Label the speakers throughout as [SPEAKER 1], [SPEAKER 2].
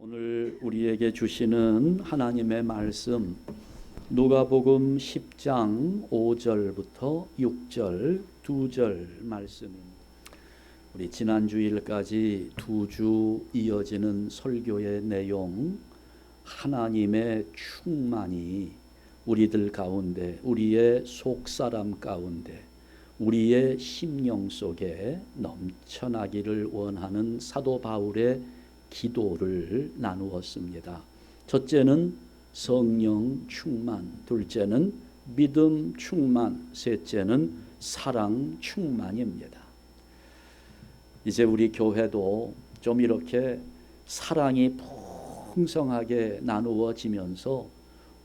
[SPEAKER 1] 오늘 우리에게 주시는 하나님의 말씀 누가복음 10장 5절부터 6절 2절 말씀입니다. 우리 지난 주일까지 2주 이어지는 설교의 내용, 하나님의 충만이 우리들 가운데, 우리의 속사람 가운데, 우리의 심령 속에 넘쳐나기를 원하는 사도 바울의 기도를 나누었습니다. 첫째는 성령 충만, 둘째는 믿음 충만, 셋째는 사랑 충만입니다. 이제 우리 교회도 좀 이렇게 사랑이 풍성하게 나누어지면서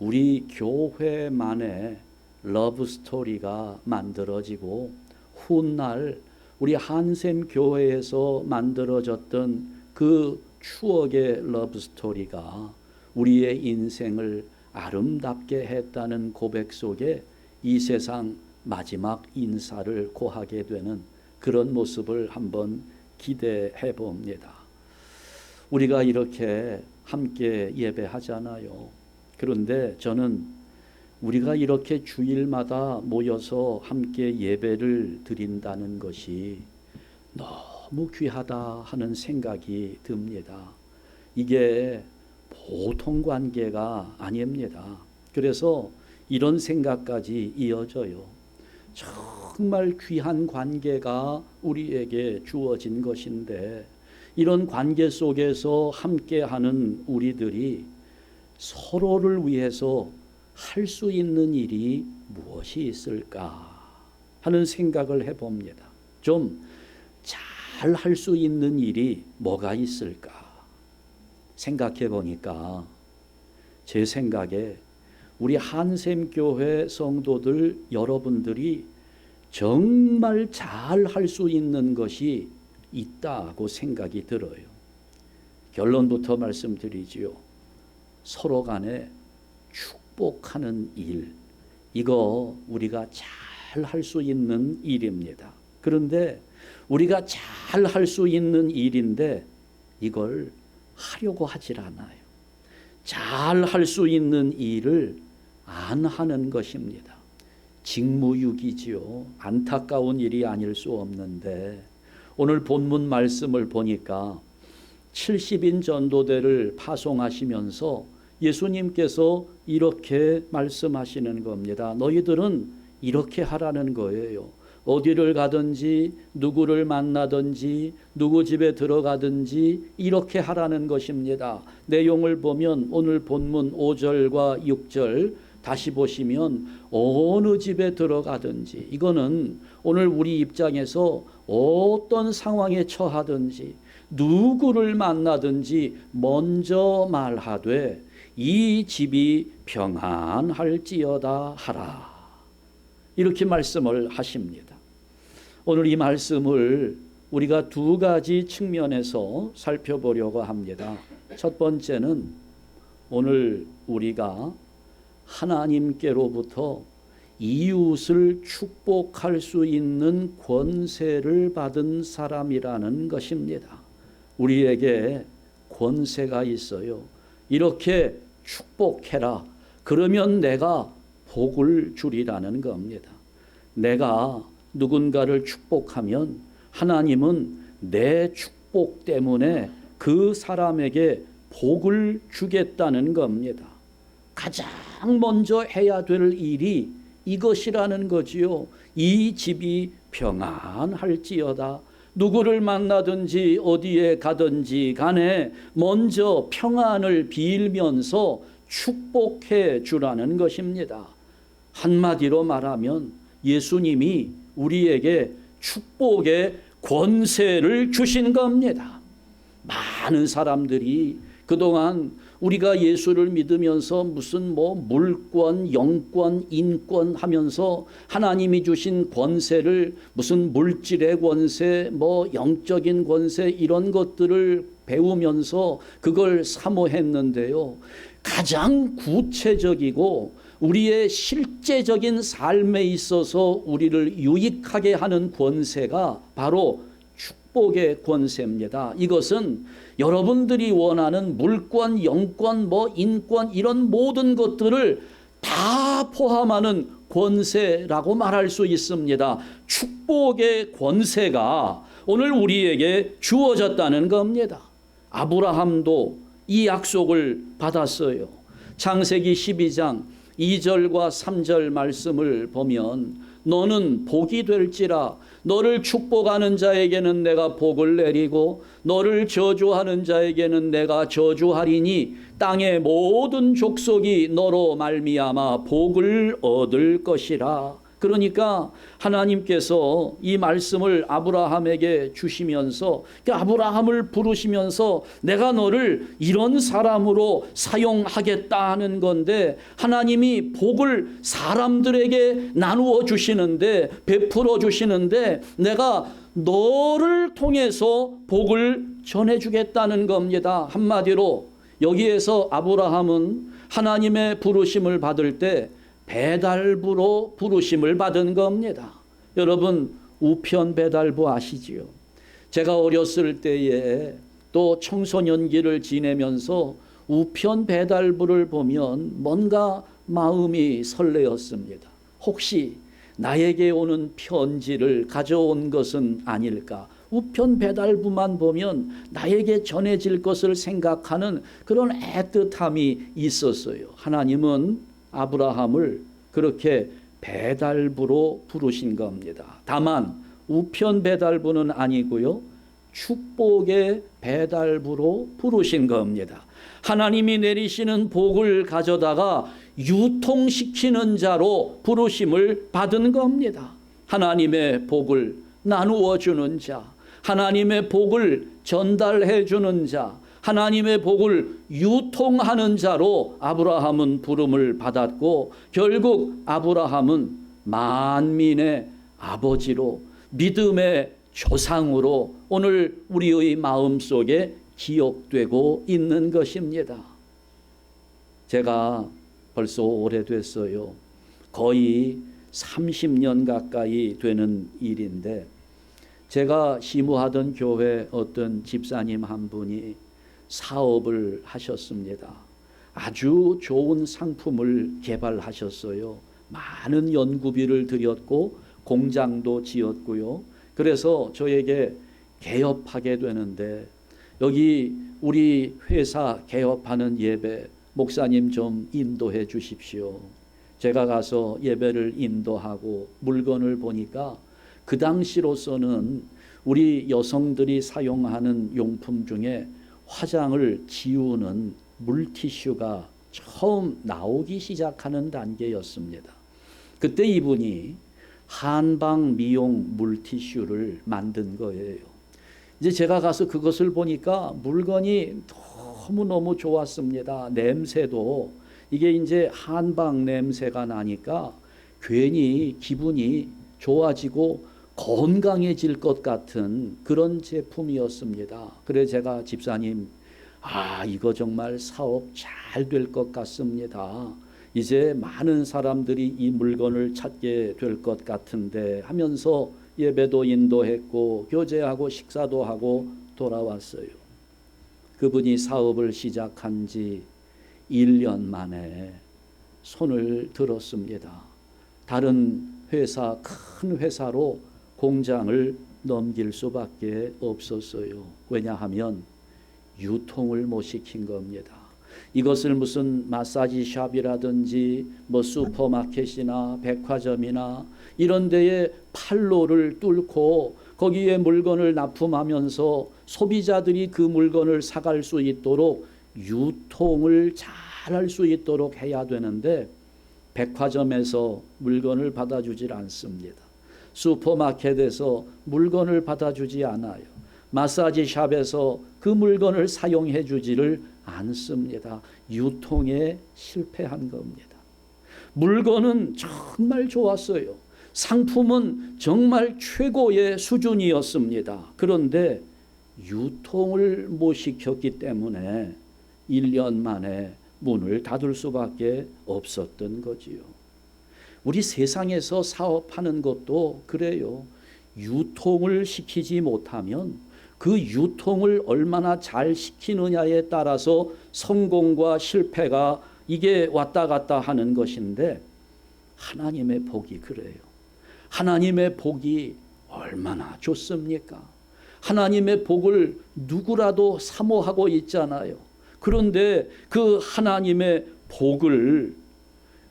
[SPEAKER 1] 우리 교회만의 러브 스토리가 만들어지고 훗날 우리 한샘 교회에서 만들어졌던 그 추억의 러브 스토리가 우리의 인생을 아름답게 했다는 고백 속에 이 세상 마지막 인사를 고하게 되는 그런 모습을 한번 기대해 봅니다. 우리가 이렇게 함께 예배하잖아요. 그런데 저는 우리가 이렇게 주일마다 모여서 함께 예배를 드린다는 것이 너무 귀하다 하는 생각이 듭니다. 이게 보통 관계가 아닙니다. 그래서 이런 생각까지 이어져요. 정말 귀한 관계가 우리에게 주어진 것인데, 이런 관계 속에서 함께하는 우리들이 서로를 위해서 할 수 있는 일이 무엇이 있을까 하는 생각을 해봅니다. 좀 잘 할 수 있는 일이 뭐가 있을까 생각해 보니까 제 생각에 우리 한샘교회 성도들 여러분들이 정말 잘 할 수 있는 것이 있다고 생각이 들어요. 결론부터 말씀드리지요. 서로 간에 축복하는 일, 이거 우리가 잘 할 수 있는 일입니다. 그런데 우리가 잘 할 수 있는 일인데 이걸 하려고 하질 않아요. 잘 할 수 있는 일을 안 하는 것입니다. 직무유기지요. 안타까운 일이 아닐 수 없는데, 오늘 본문 말씀을 보니까 70인 전도대를 파송하시면서 예수님께서 이렇게 말씀하시는 겁니다. 너희들은 이렇게 하라는 거예요. 어디를 가든지 누구를 만나든지 누구 집에 들어가든지 이렇게 하라는 것입니다. 내용을 보면 오늘 본문 5절과 6절 다시 보시면 어느 집에 들어가든지, 이거는 오늘 우리 입장에서 어떤 상황에 처하든지 누구를 만나든지 먼저 말하되 이 집이 평안할지어다 하라, 이렇게 말씀을 하십니다. 오늘 이 말씀을 우리가 두 가지 측면에서 살펴보려고 합니다. 첫 번째는 오늘 우리가 하나님께로부터 이웃을 축복할 수 있는 권세를 받은 사람이라는 것입니다. 우리에게 권세가 있어요. 이렇게 축복해라. 그러면 내가 복을 주리라는 겁니다. 내가 누군가를 축복하면 하나님은 내 축복 때문에 그 사람에게 복을 주겠다는 겁니다. 가장 먼저 해야 될 일이 이것이라는 거지요. 이 집이 평안할지어다. 누구를 만나든지 어디에 가든지 간에 먼저 평안을 빌면서 축복해 주라는 것입니다. 한마디로 말하면 예수님이 우리에게 축복의 권세를 주신 겁니다. 많은 사람들이 그동안 우리가 예수를 믿으면서 무슨 물권, 영권, 인권 하면서 하나님이 주신 권세를 무슨 물질의 권세, 영적인 권세 이런 것들을 배우면서 그걸 사모했는데요. 가장 구체적이고 우리의 실제적인 삶에 있어서 우리를 유익하게 하는 권세가 바로 축복 축복의 권세입니다. 이것은 여러분들이 원하는 물권, 영권, 인권 이런 모든 것들을 다 포함하는 권세라고 말할 수 있습니다. 축복의 권세가 오늘 우리에게 주어졌다는 겁니다. 아브라함도 이 약속을 받았어요. 창세기 12장 2절과 3절 말씀을 보면 너는 복이 될지라 너를 축복하는 자에게는 내가 복을 내리고 너를 저주하는 자에게는 내가 저주하리니 땅의 모든 족속이 너로 말미암아 복을 얻을 것이라. 그러니까 하나님께서 이 말씀을 아브라함에게 주시면서 아브라함을 부르시면서 내가 너를 이런 사람으로 사용하겠다는 건데 하나님이 복을 사람들에게 나누어 주시는데 베풀어 주시는데 내가 너를 통해서 복을 전해주겠다는 겁니다. 한마디로 여기에서 아브라함은 하나님의 부르심을 받을 때 배달부로 부르심을 받은 겁니다. 여러분 우편 배달부 아시지요? 제가 어렸을 때에 또 청소년기를 지내면서 우편 배달부를 보면 뭔가 마음이 설레었습니다. 혹시 나에게 오는 편지를 가져온 것은 아닐까? 우편 배달부만 보면 나에게 전해질 것을 생각하는 그런 애틋함이 있었어요. 하나님은 아브라함을 그렇게 배달부로 부르신 겁니다. 다만 우편 배달부는 아니고요. 축복의 배달부로 부르신 겁니다. 하나님이 내리시는 복을 가져다가 유통시키는 자로 부르심을 받은 겁니다. 하나님의 복을 나누어 주는 자, 하나님의 복을 전달해 주는 자, 하나님의 복을 유통하는 자로 아브라함은 부름을 받았고 결국 아브라함은 만민의 아버지로 믿음의 조상으로 오늘 우리의 마음속에 기억되고 있는 것입니다. 제가 벌써 오래됐어요. 거의 30년 가까이 되는 일인데 제가 시무하던 교회 어떤 집사님 한 분이 사업을 하셨습니다. 아주 좋은 상품을 개발하셨어요. 많은 연구비를 들였고 공장도 지었고요. 그래서 저에게 개업하게 되는데 여기 우리 회사 개업하는 예배 목사님 좀 인도해 주십시오. 제가 가서 예배를 인도하고 물건을 보니까 그 당시로서는 우리 여성들이 사용하는 용품 중에 화장을 지우는 물티슈가 처음 나오기 시작하는 단계였습니다. 그때 이분이 한방 미용 물티슈를 만든 거예요. 이제 제가 가서 그것을 보니까 물건이 너무너무 좋았습니다. 냄새도 이게 이제 한방 냄새가 나니까 괜히 기분이 좋아지고 건강해질 것 같은 그런 제품이었습니다. 그래서 제가 집사님, 이거 정말 사업 잘 될 것 같습니다. 이제 많은 사람들이 이 물건을 찾게 될 것 같은데 하면서 예배도 인도했고 교제하고 식사도 하고 돌아왔어요. 그분이 사업을 시작한 지 1년 만에 손을 들었습니다. 다른 회사, 큰 회사로 공장을 넘길 수밖에 없었어요. 왜냐하면 유통을 못 시킨 겁니다. 이것을 무슨 마사지 샵이라든지 슈퍼마켓이나 백화점이나 이런 데에 판로를 뚫고 거기에 물건을 납품하면서 소비자들이 그 물건을 사갈 수 있도록 유통을 잘할 수 있도록 해야 되는데 백화점에서 물건을 받아주질 않습니다. 슈퍼마켓에서 물건을 받아주지 않아요. 마사지 샵에서 그 물건을 사용해 주지를 않습니다. 유통에 실패한 겁니다. 물건은 정말 좋았어요. 상품은 정말 최고의 수준이었습니다. 그런데 유통을 못 시켰기 때문에 1년 만에 문을 닫을 수밖에 없었던 거지요. 우리 세상에서 사업하는 것도 그래요. 유통을 시키지 못하면 그 유통을 얼마나 잘 시키느냐에 따라서 성공과 실패가 이게 왔다 갔다 하는 것인데, 하나님의 복이 그래요. 하나님의 복이 얼마나 좋습니까? 하나님의 복을 누구라도 사모하고 있잖아요. 그런데 그 하나님의 복을,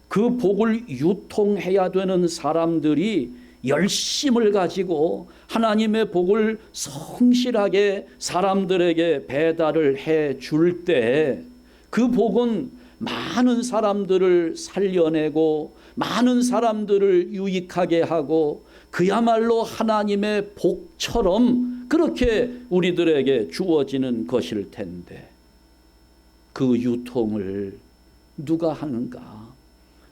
[SPEAKER 1] 그 복을 유통해야 되는 사람들이 열심을 가지고 하나님의 복을 성실하게 사람들에게 배달을 해 줄 때, 그 복은 많은 사람들을 살려내고 많은 사람들을 유익하게 하고 그야말로 하나님의 복처럼 그렇게 우리들에게 주어지는 것일 텐데, 그 유통을 누가 하는가?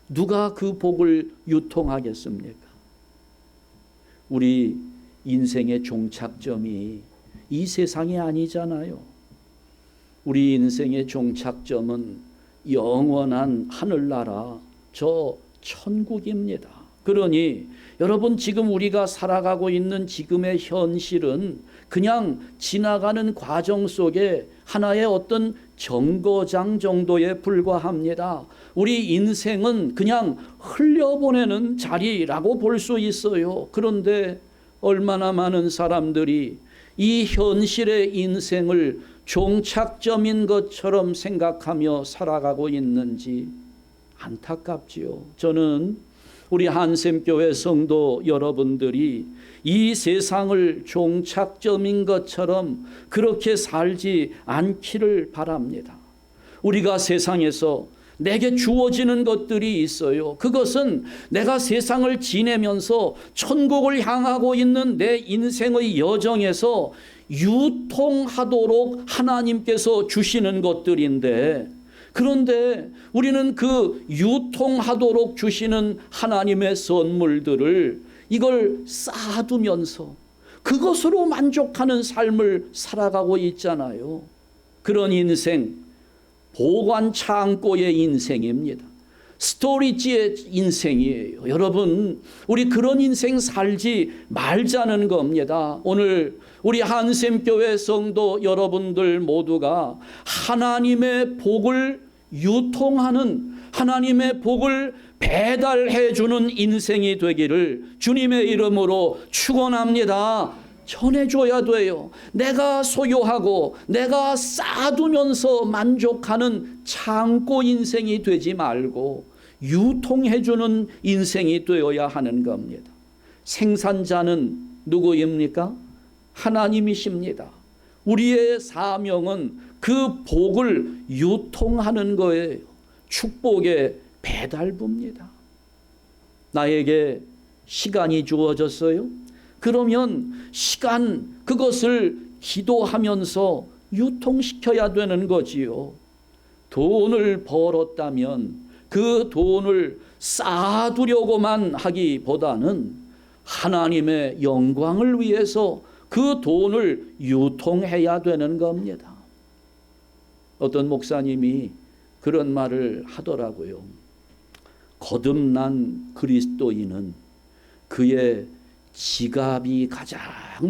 [SPEAKER 1] 누가 그 복을 유통하겠습니까? 우리 인생의 종착점이 이 세상이 아니잖아요. 우리 인생의 종착점은 영원한 하늘나라, 저 천국입니다. 그러니 여러분, 지금 우리가 살아가고 있는 지금의 현실은 그냥 지나가는 과정 속에 하나의 어떤 정거장 정도에 불과합니다. 우리 인생은 그냥 흘려보내는 자리라고 볼 수 있어요. 그런데 얼마나 많은 사람들이 이 현실의 인생을 종착점인 것처럼 생각하며 살아가고 있는지 안타깝지요. 저는 우리 한샘교회 성도 여러분들이 이 세상을 종착점인 것처럼 그렇게 살지 않기를 바랍니다. 우리가 세상에서 내게 주어지는 것들이 있어요. 그것은 내가 세상을 지내면서 천국을 향하고 있는 내 인생의 여정에서 유통하도록 하나님께서 주시는 것들인데, 그런데 우리는 그 유통하도록 주시는 하나님의 선물들을 이걸 쌓아두면서 그것으로 만족하는 삶을 살아가고 있잖아요. 그런 인생, 보관 창고의 인생입니다. 스토리지의 인생이에요. 여러분, 우리 그런 인생 살지 말자는 겁니다. 오늘 우리 한샘교회 성도 여러분들 모두가 하나님의 복을 유통하는, 하나님의 복을 배달해 주는 인생이 되기를 주님의 이름으로 축원합니다. 전해줘야 돼요. 내가 소유하고 내가 쌓아두면서 만족하는 창고 인생이 되지 말고 유통해주는 인생이 되어야 하는 겁니다. 생산자는 누구입니까? 하나님이십니다. 우리의 사명은 그 복을 유통하는 거예요. 축복의 배달부입니다. 나에게 시간이 주어졌어요? 그러면 시간, 그것을 기도하면서 유통시켜야 되는 거지요. 돈을 벌었다면 그 돈을 쌓아두려고만 하기보다는 하나님의 영광을 위해서 그 돈을 유통해야 되는 겁니다. 어떤 목사님이 그런 말을 하더라고요. 거듭난 그리스도인은 그의 지갑이 가장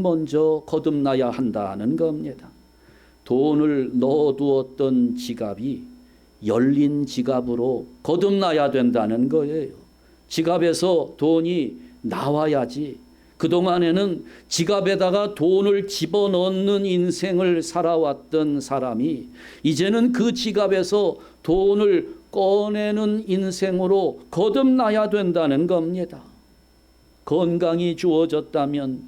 [SPEAKER 1] 먼저 거듭나야 한다는 겁니다. 돈을 넣어두었던 지갑이 열린 지갑으로 거듭나야 된다는 거예요. 지갑에서 돈이 나와야지. 그동안에는 지갑에다가 돈을 집어넣는 인생을 살아왔던 사람이 이제는 그 지갑에서 돈을 꺼내는 인생으로 거듭나야 된다는 겁니다. 건강이 주어졌다면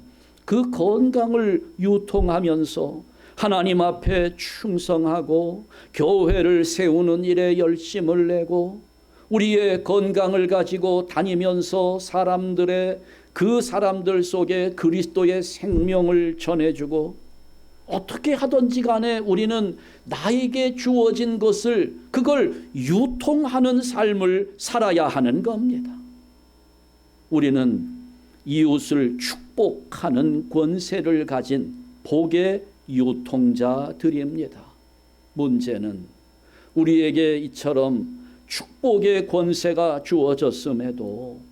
[SPEAKER 1] 그 건강을 유통하면서 하나님 앞에 충성하고 교회를 세우는 일에 열심을 내고 우리의 건강을 가지고 다니면서 그 사람들 속에 그리스도의 생명을 전해주고, 어떻게 하든지 간에 우리는 나에게 주어진 것을, 그걸 유통하는 삶을 살아야 하는 겁니다. 우리는 이웃을 축복하는 권세를 가진 복의 유통자들입니다. 문제는 우리에게 이처럼 축복의 권세가 주어졌음에도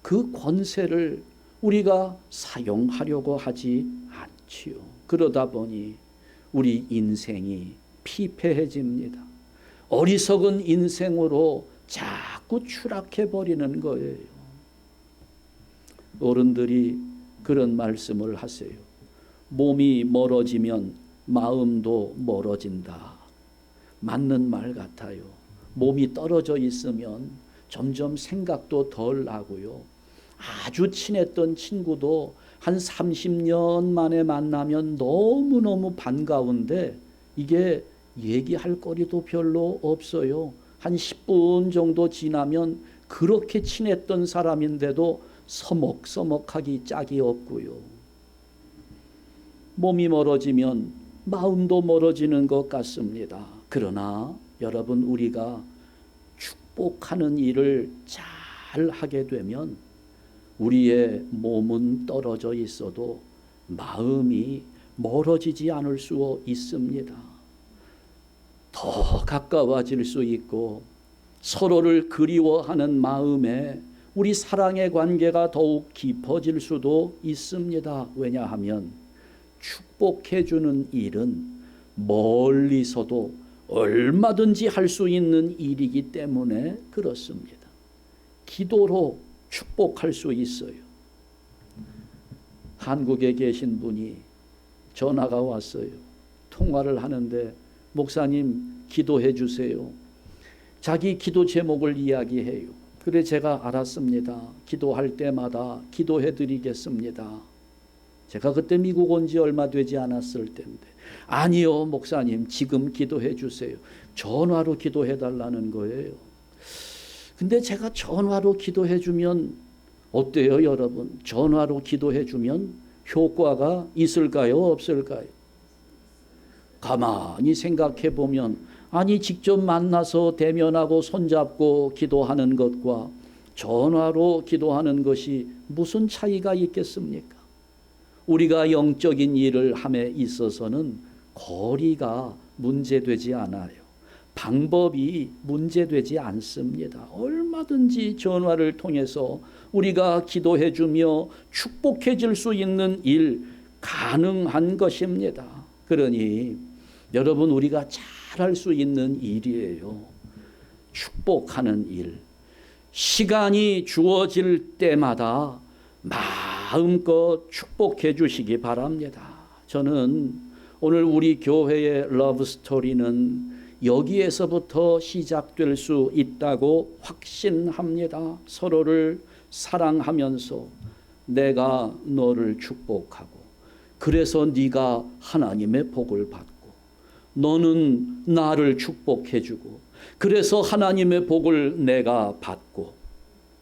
[SPEAKER 1] 그 권세를 우리가 사용하려고 하지 않지요. 그러다 보니 우리 인생이 피폐해집니다. 어리석은 인생으로 자꾸 추락해 버리는 거예요. 어른들이 그런 말씀을 하세요. 몸이 멀어지면 마음도 멀어진다. 맞는 말 같아요. 몸이 떨어져 있으면 점점 생각도 덜 나고요. 아주 친했던 친구도 한 30년 만에 만나면 너무너무 반가운데 이게 얘기할 거리도 별로 없어요. 한 10분 정도 지나면 그렇게 친했던 사람인데도 서먹서먹하기 짝이 없고요. 몸이 멀어지면 마음도 멀어지는 것 같습니다. 그러나 여러분, 우리가 축복하는 일을 잘 하게 되면 우리의 몸은 떨어져 있어도 마음이 멀어지지 않을 수 있습니다. 더 가까워질 수 있고 서로를 그리워하는 마음에 우리 사랑의 관계가 더욱 깊어질 수도 있습니다. 왜냐하면 축복해 주는 일은 멀리서도 얼마든지 할 수 있는 일이기 때문에 그렇습니다. 기도로 축복할 수 있어요. 한국에 계신 분이 전화가 왔어요. 통화를 하는데 목사님 기도해 주세요. 자기 기도 제목을 이야기해요. 그래 제가 알았습니다. 기도할 때마다 기도해 드리겠습니다. 제가 그때 미국 온 지 얼마 되지 않았을 텐데, 아니요 목사님 지금 기도해 주세요. 전화로 기도해 달라는 거예요. 근데 제가 전화로 기도해 주면 어때요 여러분? 전화로 기도해 주면 효과가 있을까요 없을까요? 가만히 생각해 보면, 아니 직접 만나서 대면하고 손잡고 기도하는 것과 전화로 기도하는 것이 무슨 차이가 있겠습니까? 우리가 영적인 일을 함에 있어서는 거리가 문제되지 않아요. 방법이 문제되지 않습니다. 얼마든지 전화를 통해서 우리가 기도해 주며 축복해 줄 수 있는 일 가능한 것입니다. 그러니 여러분, 우리가 잘할 수 있는 일이에요. 축복하는 일. 시간이 주어질 때마다 마음껏 축복해 주시기 바랍니다. 저는 오늘 우리 교회의 러브 스토리는 여기에서부터 시작될 수 있다고 확신합니다. 서로를 사랑하면서 내가 너를 축복하고 그래서 네가 하나님의 복을 받고 너는 나를 축복해 주고 그래서 하나님의 복을 내가 받고,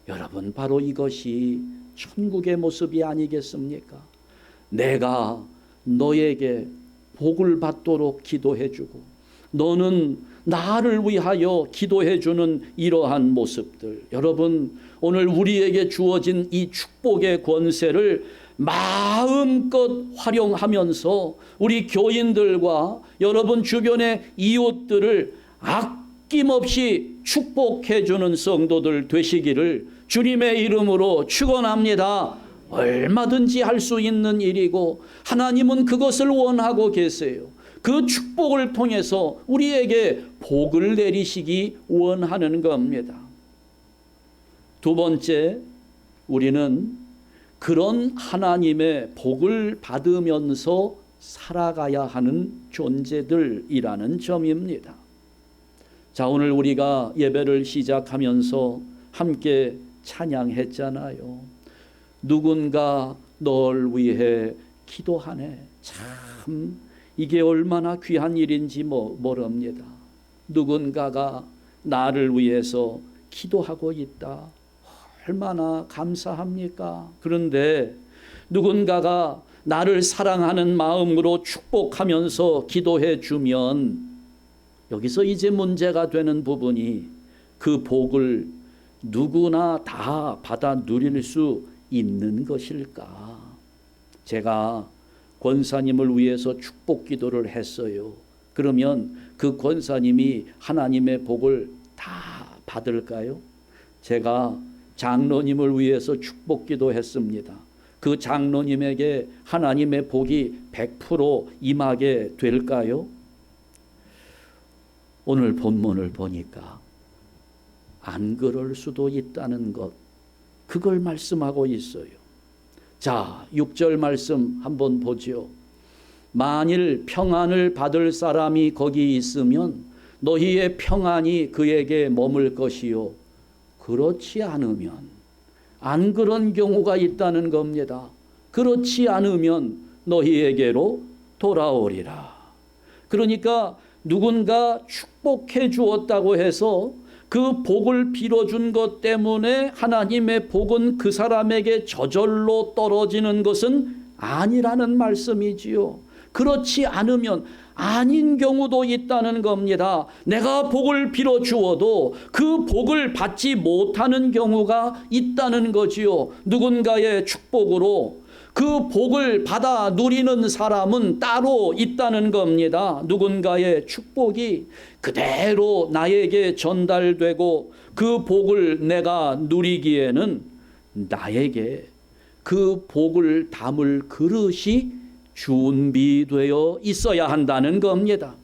[SPEAKER 1] 여러분 바로 이것이 천국의 모습이 아니겠습니까? 내가 너에게 복을 받도록 기도해 주고 너는 나를 위하여 기도해 주는 이러한 모습들, 여러분 오늘 우리에게 주어진 이 축복의 권세를 마음껏 활용하면서 우리 교인들과 여러분 주변의 이웃들을 아낌없이 축복해 주는 성도들 되시기를 주님의 이름으로 축원합니다. 얼마든지 할 수 있는 일이고 하나님은 그것을 원하고 계세요. 그 축복을 통해서 우리에게 복을 내리시기 원하는 겁니다. 두 번째, 우리는 그런 하나님의 복을 받으면서 살아가야 하는 존재들이라는 점입니다. 자, 오늘 우리가 예배를 시작하면서 함께 찬양했잖아요. 누군가 널 위해 기도하네. 참 이게 얼마나 귀한 일인지 모릅니다. 누군가가 나를 위해서 기도하고 있다. 얼마나 감사합니까? 그런데 누군가가 나를 사랑하는 마음으로 축복하면서 기도해 주면 여기서 이제 문제가 되는 부분이, 그 복을 누구나 다 받아 누릴 수 있는 것일까? 제가 권사님을 위해서 축복 기도를 했어요. 그러면 그 권사님이 하나님의 복을 다 받을까요? 제가 장로님을 위해서 축복 기도했습니다. 그 장로님에게 하나님의 복이 100% 임하게 될까요? 오늘 본문을 보니까 안 그럴 수도 있다는 것, 그걸 말씀하고 있어요. 자, 6절 말씀 한번 보죠. 만일 평안을 받을 사람이 거기 있으면 너희의 평안이 그에게 머물 것이요, 그렇지 않으면, 안 그런 경우가 있다는 겁니다. 그렇지 않으면 너희에게로 돌아오리라. 그러니까 누군가 축복해 주었다고 해서 그 복을 빌어준 것 때문에 하나님의 복은 그 사람에게 저절로 떨어지는 것은 아니라는 말씀이지요. 그렇지 않으면 아닌 경우도 있다는 겁니다. 내가 복을 빌어 주어도 그 복을 받지 못하는 경우가 있다는 거지요. 누군가의 축복으로 그 복을 받아 누리는 사람은 따로 있다는 겁니다. 누군가의 축복이 그대로 나에게 전달되고 그 복을 내가 누리기에는 나에게 그 복을 담을 그릇이 준비되어 있어야 한다는 겁니다.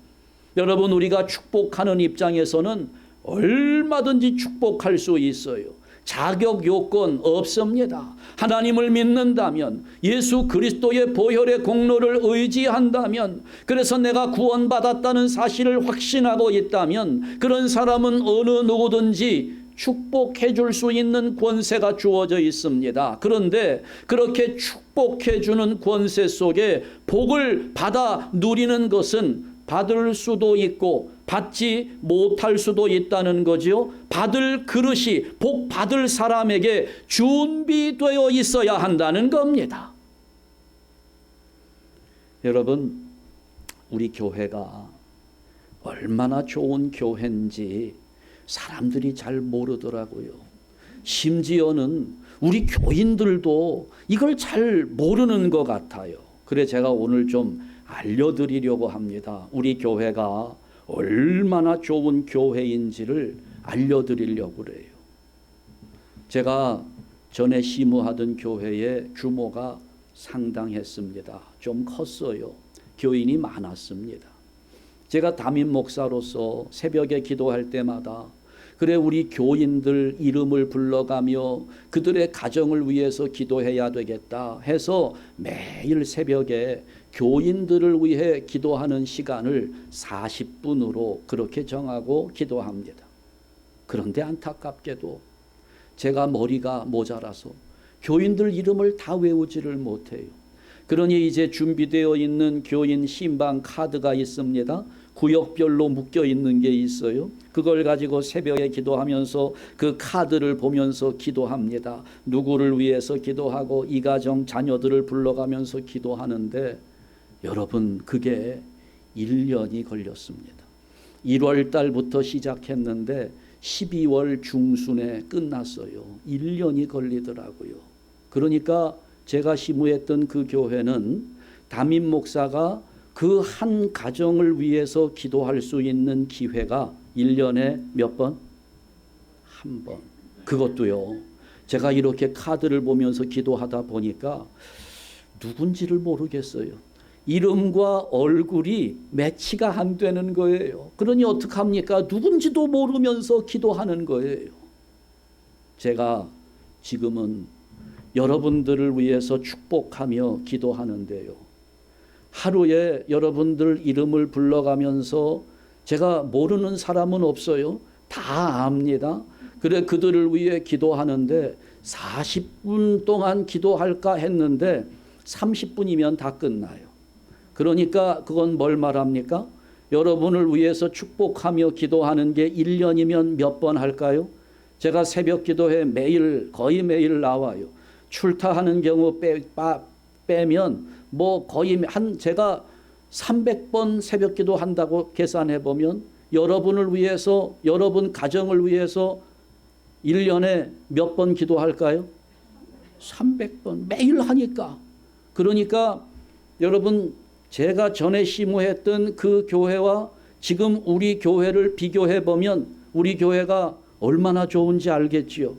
[SPEAKER 1] 여러분, 우리가 축복하는 입장에서는 얼마든지 축복할 수 있어요. 자격 요건 없습니다. 하나님을 믿는다면, 예수 그리스도의 보혈의 공로를 의지한다면, 그래서 내가 구원받았다는 사실을 확신하고 있다면 그런 사람은 어느 누구든지 축복해 줄 수 있는 권세가 주어져 있습니다. 그런데 그렇게 축복해 주는 권세 속에 복을 받아 누리는 것은 받을 수도 있고 받지 못할 수도 있다는 거지요. 받을 그릇이 복 받을 사람에게 준비되어 있어야 한다는 겁니다. 여러분, 우리 교회가 얼마나 좋은 교회인지 사람들이 잘 모르더라고요. 심지어는 우리 교인들도 이걸 잘 모르는 것 같아요. 그래 제가 오늘 좀 알려드리려고 합니다. 우리 교회가 얼마나 좋은 교회인지를 알려드리려고 그래요. 제가 전에 시무하던 교회의 규모가 상당했습니다. 좀 컸어요. 교인이 많았습니다. 제가 담임 목사로서 새벽에 기도할 때마다 그래 우리 교인들 이름을 불러가며 그들의 가정을 위해서 기도해야 되겠다 해서 매일 새벽에 교인들을 위해 기도하는 시간을 40분으로 그렇게 정하고 기도합니다. 그런데 안타깝게도 제가 머리가 모자라서 교인들 이름을 다 외우지를 못해요. 그러니 이제 준비되어 있는 교인 신방 카드가 있습니다. 구역별로 묶여 있는 게 있어요. 그걸 가지고 새벽에 기도하면서 그 카드를 보면서 기도합니다. 누구를 위해서 기도하고 이 가정 자녀들을 불러가면서 기도하는데 여러분, 그게 1년이 걸렸습니다. 1월 달부터 시작했는데 12월 중순에 끝났어요. 1년이 걸리더라고요. 그러니까 제가 시무했던 그 교회는 담임 목사가 그 한 가정을 위해서 기도할 수 있는 기회가 1년에 몇 번? 한 번. 그것도요, 제가 이렇게 카드를 보면서 기도하다 보니까 누군지를 모르겠어요. 이름과 얼굴이 매치가 안 되는 거예요. 그러니 어떡합니까? 누군지도 모르면서 기도하는 거예요. 제가 지금은 여러분들을 위해서 축복하며 기도하는데요. 하루에 여러분들 이름을 불러가면서 제가 모르는 사람은 없어요. 다 압니다. 그래 그들을 위해 기도하는데 40분 동안 기도할까 했는데 30분이면 다 끝나요. 그러니까 그건 뭘 말합니까? 여러분을 위해서 축복하며 기도하는 게 1년이면 몇 번 할까요? 제가 새벽 기도회 매일 거의 매일 나와요. 출타하는 경우 빼면 뭐 거의 제가 300번 새벽 기도 한다고 계산해 보면 여러분을 위해서, 여러분 가정을 위해서 1년에 몇 번 기도할까요? 300번 매일 하니까. 그러니까 여러분, 제가 전에 시무했던 그 교회와 지금 우리 교회를 비교해 보면 우리 교회가 얼마나 좋은지 알겠지요.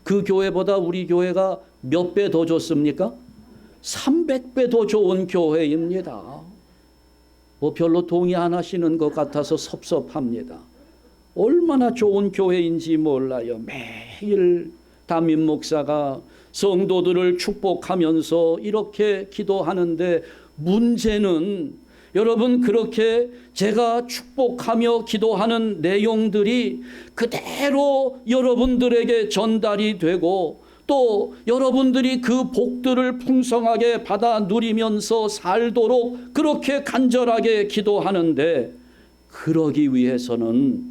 [SPEAKER 1] 그 교회보다 우리 교회가 몇 배 더 좋습니까? 300배 더 좋은 교회입니다. 뭐 별로 동의 안 하시는 것 같아서 섭섭합니다. 얼마나 좋은 교회인지 몰라요. 매일 담임 목사가 성도들을 축복하면서 이렇게 기도하는데, 문제는 여러분, 그렇게 제가 축복하며 기도하는 내용들이 그대로 여러분들에게 전달이 되고, 또 여러분들이 그 복들을 풍성하게 받아 누리면서 살도록 그렇게 간절하게 기도하는데, 그러기 위해서는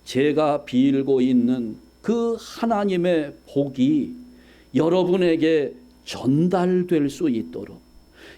[SPEAKER 1] 제가 빌고 있는 그 하나님의 복이 여러분에게 전달될 수 있도록,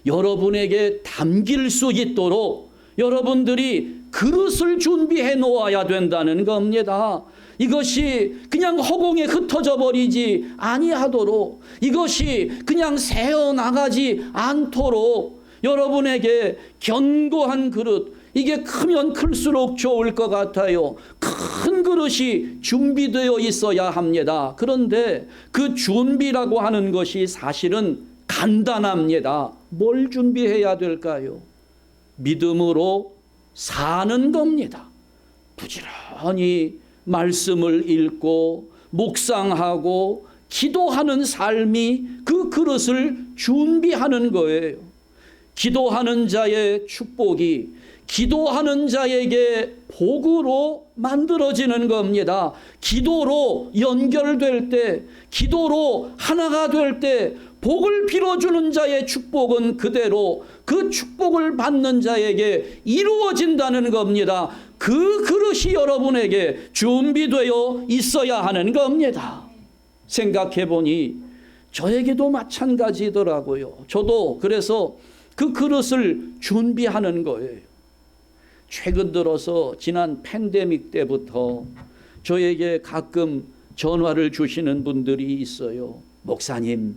[SPEAKER 1] 여러분에게 담길 수 있도록 여러분들이 그릇을 준비해 놓아야 된다는 겁니다. 이것이 그냥 허공에 흩어져 버리지 아니하도록, 이것이 그냥 새어나가지 않도록 여러분에게 견고한 그릇, 이게 크면 클수록 좋을 것 같아요. 큰 그릇이 준비되어 있어야 합니다. 그런데 그 준비라고 하는 것이 사실은 간단합니다. 뭘 준비해야 될까요? 믿음으로 사는 겁니다. 부지런히 말씀을 읽고 묵상하고 기도하는 삶이 그 그릇을 준비하는 거예요. 기도하는 자의 축복이 기도하는 자에게 복으로 만들어지는 겁니다. 기도로 연결될 때, 기도로 하나가 될 때 복을 빌어주는 자의 축복은 그대로 그 축복을 받는 자에게 이루어진다는 겁니다. 그 그릇이 여러분에게 준비되어 있어야 하는 겁니다. 생각해 보니 저에게도 마찬가지더라고요. 저도 그래서 그 그릇을 준비하는 거예요. 최근 들어서 지난 팬데믹 때부터 저에게 가끔 전화를 주시는 분들이 있어요. 목사님,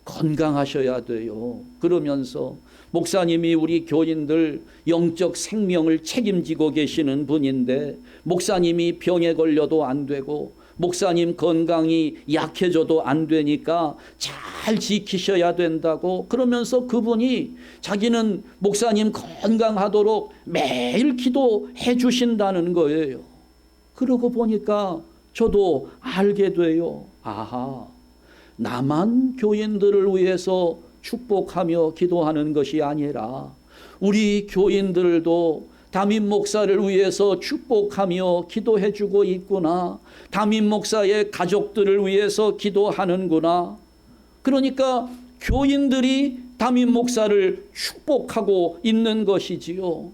[SPEAKER 1] 건강하셔야 돼요. 그러면서 목사님이 우리 교인들 영적 생명을 책임지고 계시는 분인데, 목사님이 병에 걸려도 안 되고 목사님 건강이 약해져도 안 되니까 잘 지키셔야 된다고, 그러면서 그분이 자기는 목사님 건강하도록 매일 기도해 주신다는 거예요. 그러고 보니까 저도 알게 돼요. 아하, 나만 교인들을 위해서 축복하며 기도하는 것이 아니라 우리 교인들도 담임 목사를 위해서 축복하며 기도해 주고 있구나. 담임 목사의 가족들을 위해서 기도하는구나. 그러니까 교인들이 담임 목사를 축복하고 있는 것이지요.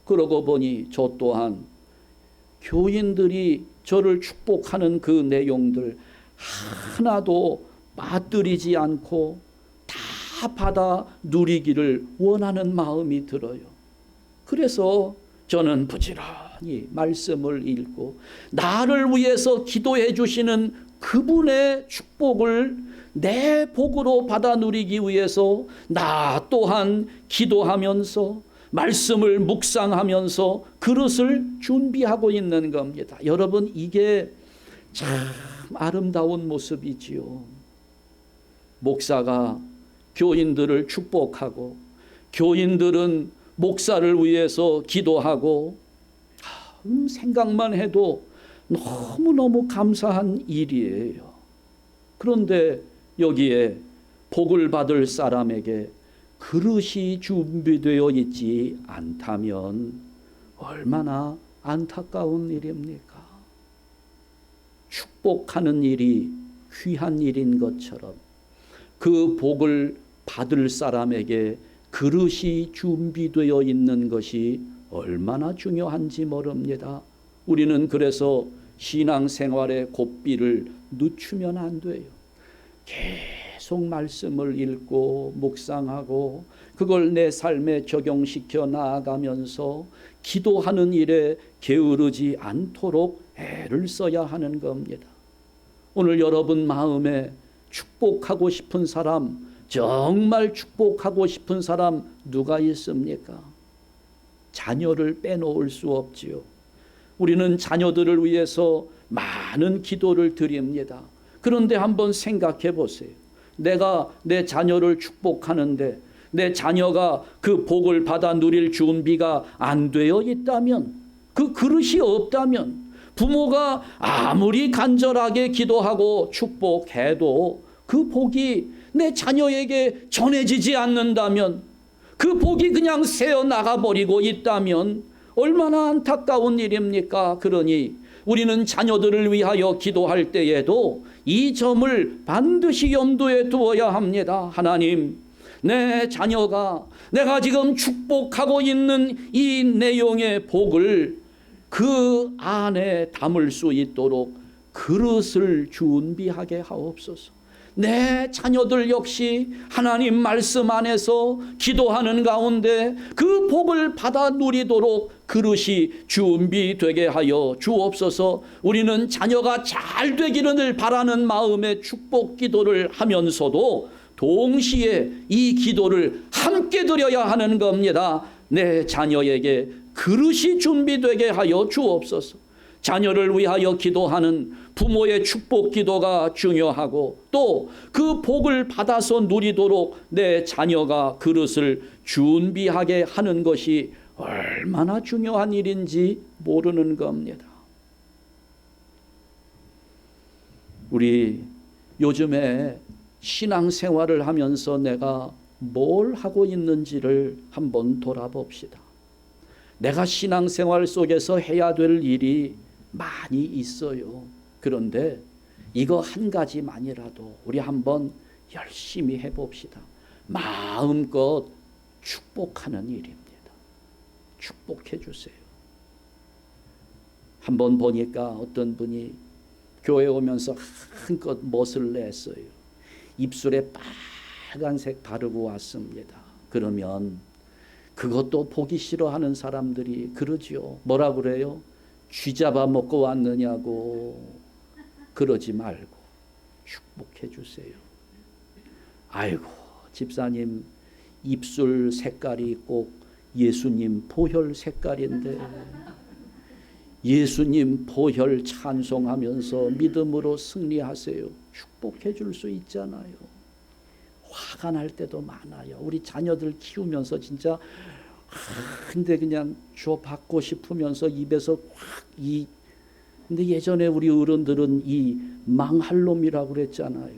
[SPEAKER 1] 그러고 보니 저 또한 교인들이 저를 축복하는 그 내용들 하나도 빠뜨리지 않고 다 받아 누리기를 원하는 마음이 들어요. 그래서 저는 부지런히 말씀을 읽고 나를 위해서 기도해 주시는 그분의 축복을 내 복으로 받아 누리기 위해서 나 또한 기도하면서 말씀을 묵상하면서 그릇을 준비하고 있는 겁니다. 여러분, 이게 참 아름다운 모습이지요. 목사가 교인들을 축복하고 교인들은 목사를 위해서 기도하고, 생각만 해도 너무너무 감사한 일이에요. 그런데 여기에 복을 받을 사람에게 그릇이 준비되어 있지 않다면 얼마나 안타까운 일입니까? 축복하는 일이 귀한 일인 것처럼 그 복을 받을 사람에게 그릇이 준비되어 있는 것이 얼마나 중요한지 모릅니다. 우리는 그래서 신앙생활의 고삐를 늦추면 안 돼요. 계속 말씀을 읽고 묵상하고 그걸 내 삶에 적용시켜 나아가면서 기도하는 일에 게으르지 않도록 애를 써야 하는 겁니다. 오늘 여러분 마음에 축복하고 싶은 사람, 정말 축복하고 싶은 사람 누가 있습니까? 자녀를 빼놓을 수 없지요. 우리는 자녀들을 위해서 많은 기도를 드립니다. 그런데 한번 생각해 보세요. 내가 내 자녀를 축복하는데 내 자녀가 그 복을 받아 누릴 준비가 안 되어 있다면, 그 그릇이 없다면, 부모가 아무리 간절하게 기도하고 축복해도 그 복이 내 자녀에게 전해지지 않는다면, 그 복이 그냥 새어나가 버리고 있다면 얼마나 안타까운 일입니까? 그러니 우리는 자녀들을 위하여 기도할 때에도 이 점을 반드시 염두에 두어야 합니다. 하나님, 내 자녀가 내가 지금 축복하고 있는 이 내용의 복을 그 안에 담을 수 있도록 그릇을 준비하게 하옵소서. 내 자녀들 역시 하나님 말씀 안에서 기도하는 가운데 그 복을 받아 누리도록 그릇이 준비되게 하여 주옵소서. 우리는 자녀가 잘 되기를 바라는 마음의 축복 기도를 하면서도 동시에 이 기도를 함께 드려야 하는 겁니다. 내 자녀에게 그릇이 준비되게 하여 주옵소서. 자녀를 위하여 기도하는 부모의 축복 기도가 중요하고, 또 그 복을 받아서 누리도록 내 자녀가 그릇을 준비하게 하는 것이 얼마나 중요한 일인지 모르는 겁니다. 우리 요즘에 신앙생활을 하면서 내가 뭘 하고 있는지를 한번 돌아봅시다. 내가 신앙생활 속에서 해야 될 일이 많이 있어요. 그런데 이거 한 가지만이라도 우리 한번 열심히 해봅시다. 마음껏 축복하는 일입니다. 축복해 주세요. 한번 보니까 어떤 분이 교회 오면서 한껏 멋을 냈어요. 입술에 빨간색 바르고 왔습니다. 그러면 그것도 보기 싫어하는 사람들이 그러지요. 뭐라 그래요? 쥐 잡아 먹고 왔느냐고. 그러지 말고 축복해 주세요. 아이고, 집사님 입술 색깔이 꼭 예수님 보혈 색깔인데, 예수님 보혈 찬송하면서 믿음으로 승리하세요. 축복해 줄 수 있잖아요. 화가 날 때도 많아요. 우리 자녀들 키우면서 진짜 근데 그냥 줘 받고 싶으면서 입에서 확 근데 예전에 우리 어른들은 이 망할 놈이라고 그랬잖아요.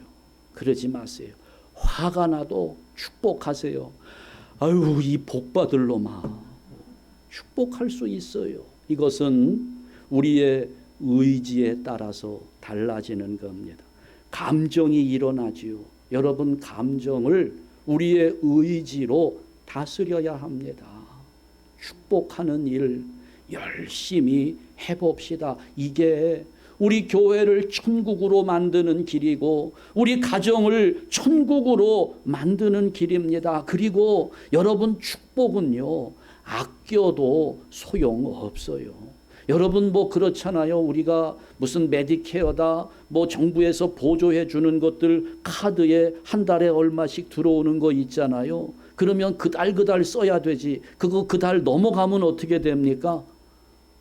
[SPEAKER 1] 그러지 마세요. 화가 나도 축복하세요. 아유, 이 복 받을 놈아. 축복할 수 있어요. 이것은 우리의 의지에 따라서 달라지는 겁니다. 감정이 일어나지요. 여러분, 감정을 우리의 의지로 다스려야 합니다. 축복하는 일 열심히 해봅시다. 이게 우리 교회를 천국으로 만드는 길이고 우리 가정을 천국으로 만드는 길입니다. 그리고 여러분, 축복은요, 아껴도 소용없어요. 여러분, 뭐 그렇잖아요. 우리가 무슨 메디케어다, 뭐 정부에서 보조해 주는 것들 카드에 한 달에 얼마씩 들어오는 거 있잖아요. 그러면 그 달 써야 되지. 그거 그 달 넘어가면 어떻게 됩니까?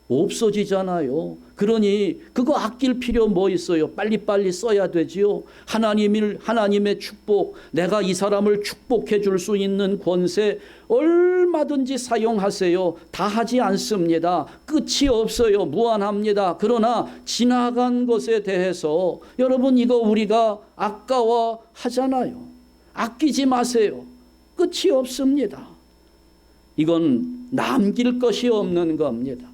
[SPEAKER 1] 없어지잖아요. 그러니 그거 아낄 필요 뭐 있어요? 빨리빨리 써야 되지요. 하나님의 축복, 내가 이 사람을 축복해 줄 수 있는 권세 얼마든지 사용하세요. 다 하지 않습니다. 끝이 없어요. 무한합니다. 그러나 지나간 것에 대해서 여러분, 이거 우리가 아까워하잖아요. 아끼지 마세요. 끝이 없습니다. 이건 남길 것이 없는 겁니다.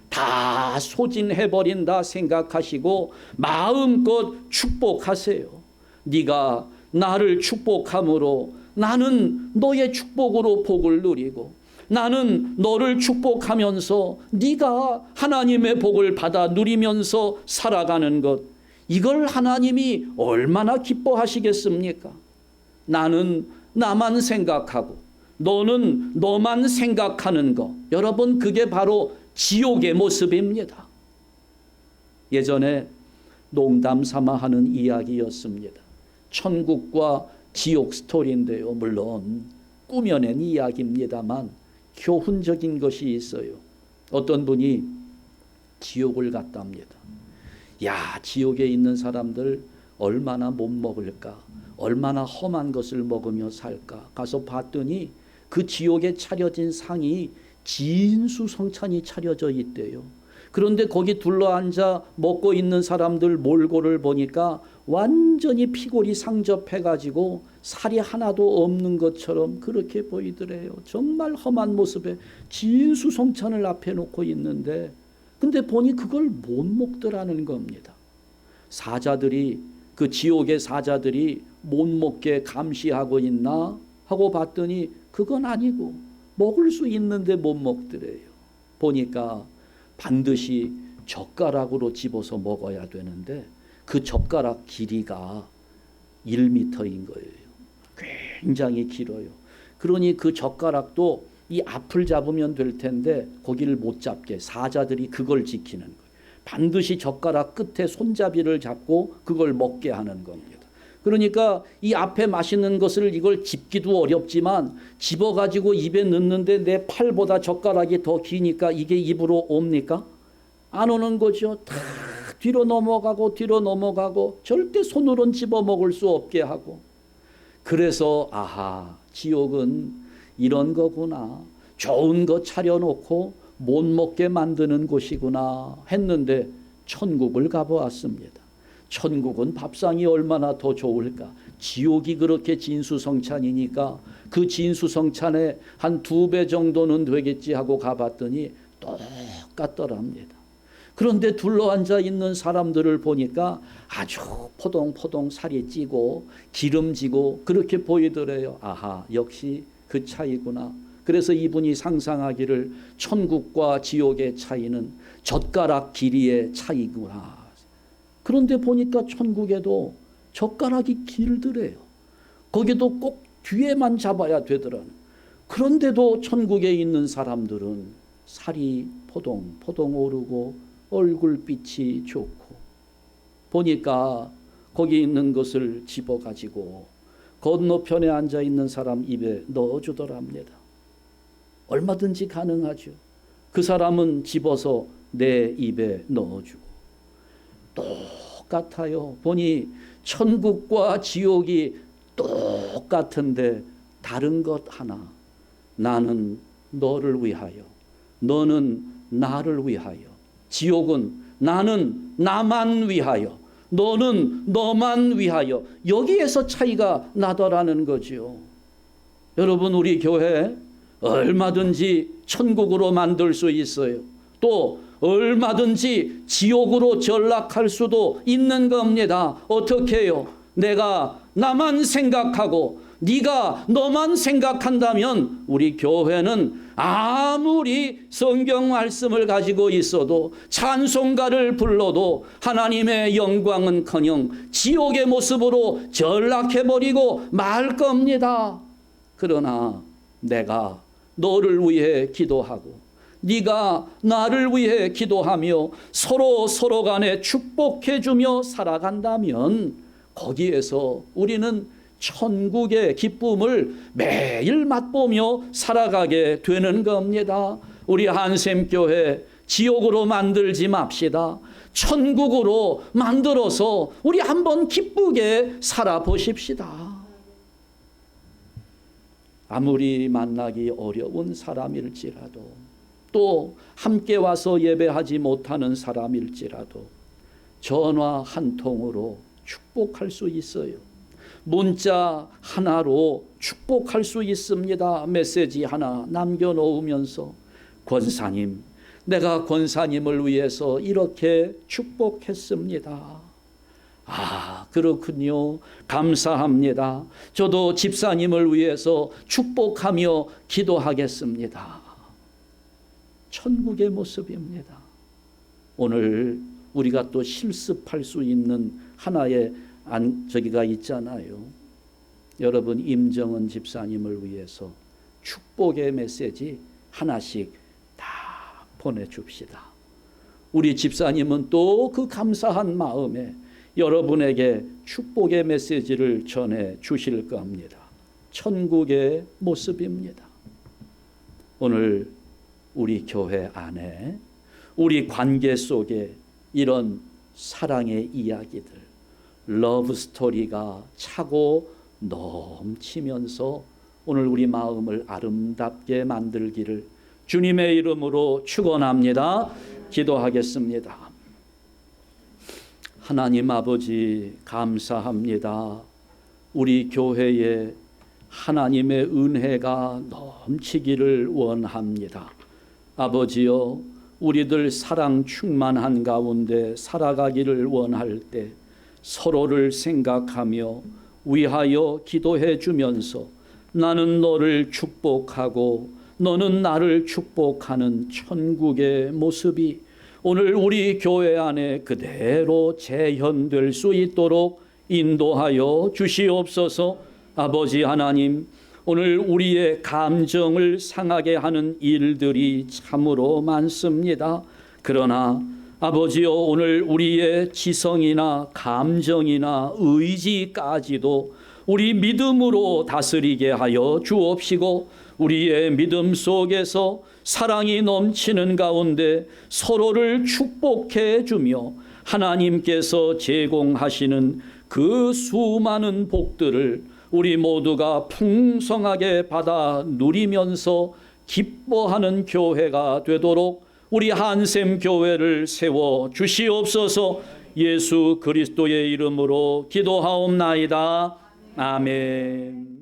[SPEAKER 1] 다 소진해버린다 생각하시고 마음껏 축복하세요. 네가 나를 축복함으로 나는 너의 축복으로 복을 누리고, 나는 너를 축복하면서 네가 하나님의 복을 받아 누리면서 살아가는 것, 이걸 하나님이 얼마나 기뻐하시겠습니까? 나는 나만 생각하고 너는 너만 생각하는 것, 여러분, 그게 바로 지옥의 모습입니다. 예전에 농담 삼아 하는 이야기였습니다. 천국과 지옥 스토리인데요. 물론 꾸며낸 이야기입니다만 교훈적인 것이 있어요. 어떤 분이 지옥을 갔답니다. 야, 지옥에 있는 사람들 얼마나 못 먹을까? 얼마나 험한 것을 먹으며 살까? 가서 봤더니 그 지옥에 차려진 상이 진수성찬이 차려져 있대요. 그런데 거기 둘러앉아 먹고 있는 사람들 몰골을 보니까 완전히 피골이 상접해가지고 살이 하나도 없는 것처럼 그렇게 보이더래요. 정말 험한 모습에 진수성찬을 앞에 놓고 있는데, 근데 보니 그걸 못 먹더라는 겁니다. 사자들이, 그 지옥의 사자들이 못 먹게 감시하고 있나 하고 봤더니 그건 아니고 먹을 수 있는데 못 먹더래요. 보니까 반드시 젓가락으로 집어서 먹어야 되는데 그 젓가락 길이가 1m인 거예요. 굉장히 길어요. 그러니 그 젓가락도 이 앞을 잡으면 될 텐데 거기를 못 잡게 사자들이 그걸 지키는 거예요. 반드시 젓가락 끝에 손잡이를 잡고 그걸 먹게 하는 겁니다. 그러니까 이 앞에 맛있는 것을 이걸 집기도 어렵지만 집어가지고 입에 넣는데 내 팔보다 젓가락이 더 기니까 이게 입으로 옵니까? 안 오는 거죠. 다 뒤로 넘어가고 절대 손으로는 집어 먹을 수 없게 하고. 그래서 아하, 지옥은 이런 거구나. 좋은 거 차려놓고 못 먹게 만드는 곳이구나 했는데 천국을 가보았습니다. 천국은 밥상이 얼마나 더 좋을까. 지옥이 그렇게 진수성찬이니까 그 진수성찬에 한 2배 정도는 되겠지 하고 가봤더니 똑같더랍니다. 그런데 둘러앉아 있는 사람들을 보니까 아주 포동포동 살이 찌고 기름지고 그렇게 보이더래요. 아하, 역시 그 차이구나. 그래서 이분이 상상하기를 천국과 지옥의 차이는 젓가락 길이의 차이구나. 그런데 보니까 천국에도 젓가락이 길더래요. 거기도 꼭 뒤에만 잡아야 되더라는. 그런데도 천국에 있는 사람들은 살이 포동포동 오르고 얼굴빛이 좋고, 보니까 거기 있는 것을 집어가지고 건너편에 앉아있는 사람 입에 넣어주더랍니다. 얼마든지 가능하죠. 그 사람은 집어서 내 입에 넣어주고. 똑같아요. 보니 천국과 지옥이 똑같은데 다른 것 하나. 나는 너를 위하여, 너는 나를 위하여. 지옥은 나는 나만 위하여, 너는 너만 위하여. 여기에서 차이가 나더라는 거죠. 여러분, 우리 교회 얼마든지 천국으로 만들 수 있어요. 또 얼마든지 지옥으로 전락할 수도 있는 겁니다. 어떻게 해요? 내가 나만 생각하고 네가 너만 생각한다면 우리 교회는 아무리 성경 말씀을 가지고 있어도 찬송가를 불러도 하나님의 영광은커녕 지옥의 모습으로 전락해버리고 말 겁니다. 그러나 내가 너를 위해 기도하고 네가 나를 위해 기도하며 서로 간에 축복해주며 살아간다면 거기에서 우리는 천국의 기쁨을 매일 맛보며 살아가게 되는 겁니다. 우리 한샘교회 지옥으로 만들지 맙시다. 천국으로 만들어서 우리 한번 기쁘게 살아보십시다. 아무리 만나기 어려운 사람일지라도, 또 함께 와서 예배하지 못하는 사람일지라도 전화 한 통으로 축복할 수 있어요. 문자 하나로 축복할 수 있습니다. 메시지 하나 남겨놓으면서 권사님, 내가 권사님을 위해서 이렇게 축복했습니다. 아, 그렇군요. 감사합니다. 저도 집사님을 위해서 축복하며 기도하겠습니다. 천국의 모습입니다. 오늘 우리가 또 실습할 수 있는 하나의 저기가 있잖아요. 여러분, 임정은 집사님을 위해서 축복의 메시지 하나씩 다 보내줍시다. 우리 집사님은 또 그 감사한 마음에 여러분에게 축복의 메시지를 전해 주실 겁니다. 천국의 모습입니다. 오늘 우리 교회 안에, 우리 관계 속에 이런 사랑의 이야기들, 러브 스토리가 차고 넘치면서 오늘 우리 마음을 아름답게 만들기를 주님의 이름으로 축원합니다. 기도하겠습니다. 하나님 아버지 감사합니다. 우리 교회에 하나님의 은혜가 넘치기를 원합니다. 아버지여, 우리들 사랑 충만한 가운데 살아가기를 원할 때 서로를 생각하며 위하여 기도해 주면서 나는 너를 축복하고 너는 나를 축복하는 천국의 모습이 오늘 우리 교회 안에 그대로 재현될 수 있도록 인도하여 주시옵소서. 아버지 하나님, 오늘 우리의 감정을 상하게 하는 일들이 참으로 많습니다. 그러나 아버지여, 오늘 우리의 지성이나 감정이나 의지까지도 우리 믿음으로 다스리게 하여 주옵시고, 우리의 믿음 속에서 사랑이 넘치는 가운데 서로를 축복해 주며 하나님께서 제공하시는 그 수많은 복들을 우리 모두가 풍성하게 받아 누리면서 기뻐하는 교회가 되도록 우리 한샘 교회를 세워 주시옵소서. 예수 그리스도의 이름으로 기도하옵나이다. 아멘.